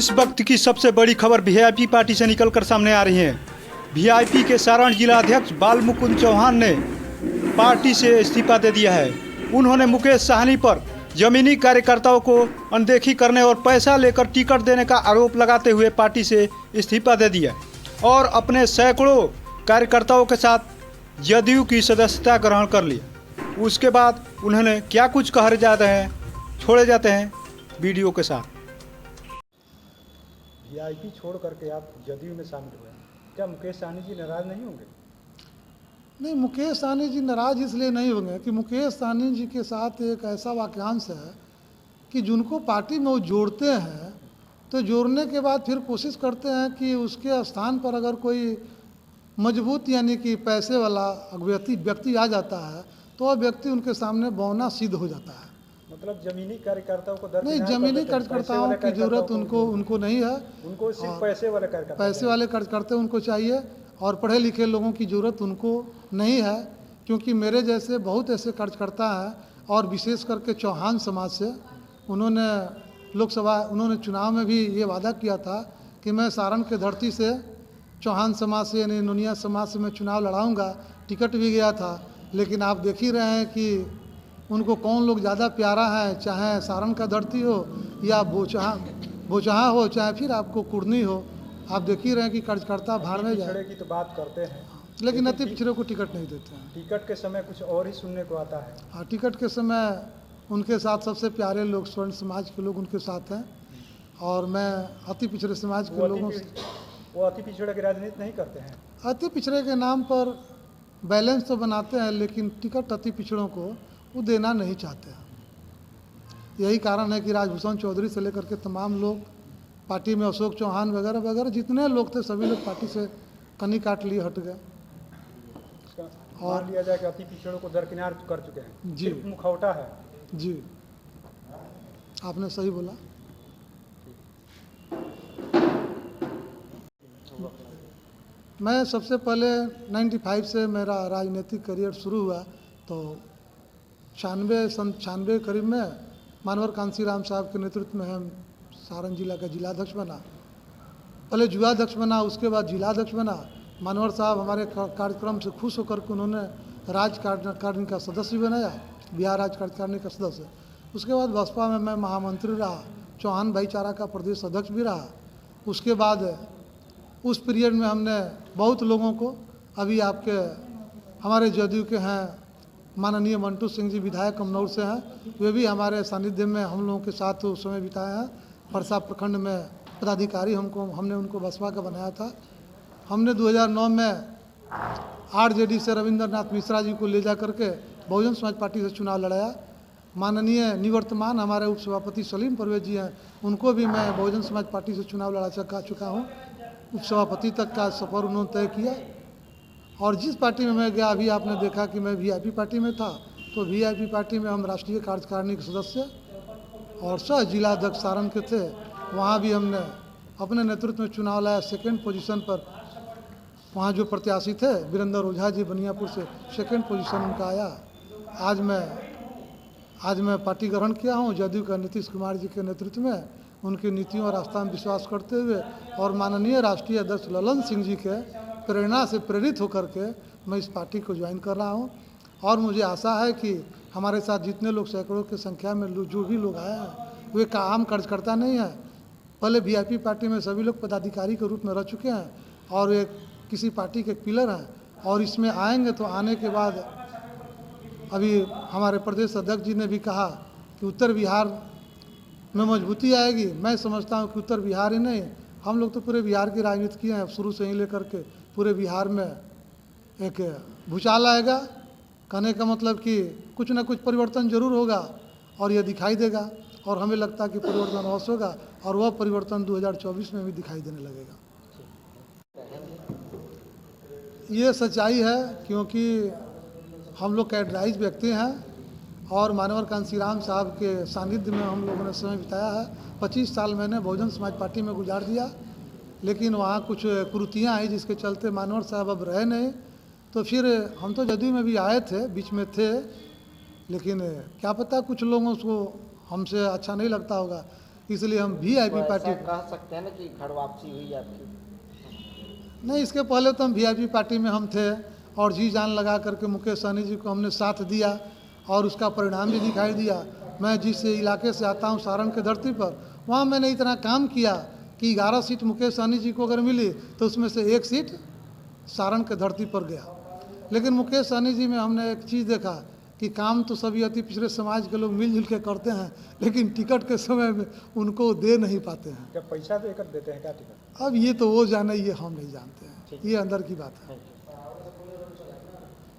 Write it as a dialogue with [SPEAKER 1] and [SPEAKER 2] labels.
[SPEAKER 1] इस वक्त की सबसे बड़ी खबर वीआईपी पार्टी से निकलकर सामने आ रही है। वीआईपी के सारण जिला अध्यक्ष बाल मुकुंद चौहान ने पार्टी से इस्तीफा दे दिया है। उन्होंने मुकेश साहनी पर जमीनी कार्यकर्ताओं को अनदेखी करने और पैसा लेकर टिकट देने का आरोप लगाते हुए पार्टी से इस्तीफा दे दिया और अपने सैकड़ों कार्यकर्ताओं के साथ जदयू की सदस्यता ग्रहण कर ली। उसके बाद उन्होंने क्या कुछ कहे जाते हैं, छोड़े जाते हैं वीडियो के साथ। वीआईपी छोड़ करके आप जदयू में शामिल हुए, क्या मुकेश साहनी जी नाराज नहीं होंगे?
[SPEAKER 2] नहीं, मुकेश साहनी जी नाराज इसलिए नहीं होंगे कि मुकेश साहनी जी के साथ एक ऐसा वाक्यांश है कि जिनको पार्टी में वो जोड़ते हैं तो जोड़ने के बाद फिर कोशिश करते हैं कि उसके स्थान पर अगर कोई मजबूत यानी कि पैसे वाला व्यक्ति आ जाता है तो वह व्यक्ति उनके सामने बौना सिद्ध हो जाता है।
[SPEAKER 1] मतलब जमीनी कार्यकर्ताओं को
[SPEAKER 2] नहीं, जमीनी कार्यकर्ताओं की जरूरत उनको नहीं है,
[SPEAKER 1] उनको सिर्फ पैसे वाले
[SPEAKER 2] कार्यकर्ता उनको चाहिए और पढ़े लिखे लोगों की ज़रूरत उनको नहीं है, क्योंकि मेरे जैसे बहुत ऐसे कार्यकर्ता हैं और विशेष करके चौहान समाज से उन्होंने चुनाव में भी ये वादा किया था कि मैं सारण के धरती से चौहान समाज से यानी नुनिया समाज से मैं चुनाव लड़ाऊंगा। टिकट भी गया था, लेकिन आप देख ही रहे हैं कि उनको कौन लोग ज़्यादा प्यारा है, चाहे सारण का धरती हो या बोचहा हो, चाहे फिर आपको कुर्नी हो। आप देख ही रहे हैं कि कार्यकर्ता भाड़ में जाए
[SPEAKER 1] की तो बात करते हैं,
[SPEAKER 2] लेकिन अति पिछड़े को टिकट नहीं देते हैं।
[SPEAKER 1] टिकट के समय कुछ और ही सुनने को आता है।
[SPEAKER 2] हाँ, टिकट के समय उनके साथ सबसे प्यारे लोग स्वर्ण समाज के लोग उनके साथ हैं और मैं अति पिछड़े समाज के लोगों से।
[SPEAKER 1] वो अति पिछड़े की राजनीति नहीं करते हैं।
[SPEAKER 2] अति पिछड़े के नाम पर बैलेंस तो बनाते हैं, लेकिन टिकट अति पिछड़ों को वो देना नहीं चाहते हैं। यही कारण है कि राजभूषण चौधरी से लेकर के तमाम लोग पार्टी में, अशोक चौहान वगैरह वगैरह जितने लोग थे सभी लोग पार्टी से कनी काट लिए, हट गए।
[SPEAKER 1] और लिया जाए कि अति पिछड़ों को दरकिनार कर चुके हैं।
[SPEAKER 2] जी,
[SPEAKER 1] मुखौटा है।
[SPEAKER 2] जी, आपने सही बोला। मैं सबसे पहले 95 से मेरा राजनीतिक करियर शुरू हुआ, तो 96 करीब में मानवर कांसीराम साहब के नेतृत्व में हम सारण जिला का जिलाध्यक्ष बना। पहले जुआध्यक्ष बना, उसके बाद जिलाध्यक्ष बना। मानवर साहब हमारे कार्यक्रम से खुश होकर के उन्होंने राज्य कार्यकारिणी का सदस्य बनाया, बिहार राज्य कार्यकारिणी का सदस्य। उसके बाद बसपा में मैं महामंत्री रहा, चौहान भाईचारा का प्रदेश अध्यक्ष भी रहा। उसके बाद उस पीरियड में हमने बहुत लोगों को, अभी आपके हमारे जदयू के हैं माननीय मंटू सिंह जी, विधायक कमनौर से हैं, वे भी हमारे सानिध्य में हम लोगों के साथ उस समय बिताया है। परसा प्रखंड में पदाधिकारी हमने उनको बसपा का बनाया था। हमने 2009 में आरजेडी से रविंद्रनाथ मिश्रा जी को ले जा करके बहुजन समाज पार्टी से चुनाव लड़ाया। माननीय निवर्तमान हमारे उपसभापति सलीम परवेज जी हैं, उनको भी मैं बहुजन समाज पार्टी से चुनाव लड़ा चुका हूँ। उपसभापति तक का सफ़र उन्होंने तय किया। और जिस पार्टी में मैं गया, अभी आपने देखा कि मैं वीआईपी पार्टी में था, तो वीआईपी पार्टी में हम राष्ट्रीय कार्यकारिणी के सदस्य और सह जिलाध्यक्ष सारण के थे। वहाँ भी हमने अपने नेतृत्व में चुनाव लाया। सेकंड पोजीशन पर वहाँ जो प्रत्याशी थे वीरेंद्र ओझा जी बनियापुर से, सेकंड पोजीशन उनका आया। आज मैं पार्टी ग्रहण किया हूँ जदयू का नीतीश कुमार जी के नेतृत्व में, उनकी नीतियों और आस्था में विश्वास करते हुए और माननीय राष्ट्रीय अध्यक्ष ललन सिंह जी के प्रेरणा से प्रेरित होकर के मैं इस पार्टी को ज्वाइन कर रहा हूँ। और मुझे आशा है कि हमारे साथ जितने लोग सैकड़ों की संख्या में जो भी लोग आए हैं वे आम कार्यकर्ता नहीं है। पहले वीआईपी पार्टी में सभी लोग पदाधिकारी के रूप में रह चुके हैं और एक किसी पार्टी के पिलर हैं, और इसमें आएंगे तो आने के बाद अभी हमारे प्रदेश अध्यक्ष जी ने भी कहा कि उत्तर बिहार में मजबूती आएगी। मैं समझता हूँ कि उत्तर बिहार ही नहीं, हम लोग तो पूरे बिहार की राजनीति किए हैं शुरू से ही लेकर के। पूरे बिहार में एक भूचाल आएगा, कहने का मतलब कि कुछ ना कुछ परिवर्तन जरूर होगा और यह दिखाई देगा, और हमें लगता है कि परिवर्तन अवश्य होगा और वह परिवर्तन 2024 में भी दिखाई देने लगेगा। ये सच्चाई है, क्योंकि हम लोग कैडराइज व्यक्ति हैं और मानवर कांसीराम साहब के सानिध्य में हम लोगों ने समय बिताया है। 25 साल मैंने बहुजन समाज पार्टी में गुजार दिया, लेकिन वहाँ कुछ कुरीतियाँ आई जिसके चलते मानवर साहब अब रहे नहीं। तो फिर हम तो जदयू में भी आए थे, बीच में थे, लेकिन क्या पता कुछ लोगों को हमसे अच्छा नहीं लगता होगा, इसलिए हम वीआईपी
[SPEAKER 3] तो
[SPEAKER 2] पार्टी
[SPEAKER 3] ऐसा कह सकते हैं ना कि घर वापसी हुई आपकी।
[SPEAKER 2] नहीं, इसके पहले तो हम वीआईपी पार्टी में हम थे और जी जान लगा करके मुकेश सहनी जी को हमने साथ दिया और उसका परिणाम भी दिखाई दिया। मैं जिस इलाके से आता हूँ सारण के धरती पर, वहाँ मैंने इतना काम किया कि 11 सीट मुकेश सहनी जी को अगर मिली तो उसमें से 1 सीट सारण के धरती पर गया। लेकिन मुकेश सहनी जी में हमने एक चीज़ देखा कि काम तो सभी अति पिछड़े समाज के लोग मिलजुल के करते हैं, लेकिन टिकट के समय में उनको दे नहीं पाते हैं।
[SPEAKER 1] जब पैसा देकर देते हैं क्या टिकट?
[SPEAKER 2] अब ये तो वो जाने, ये हम नहीं जानते हैं, ये अंदर की बात है।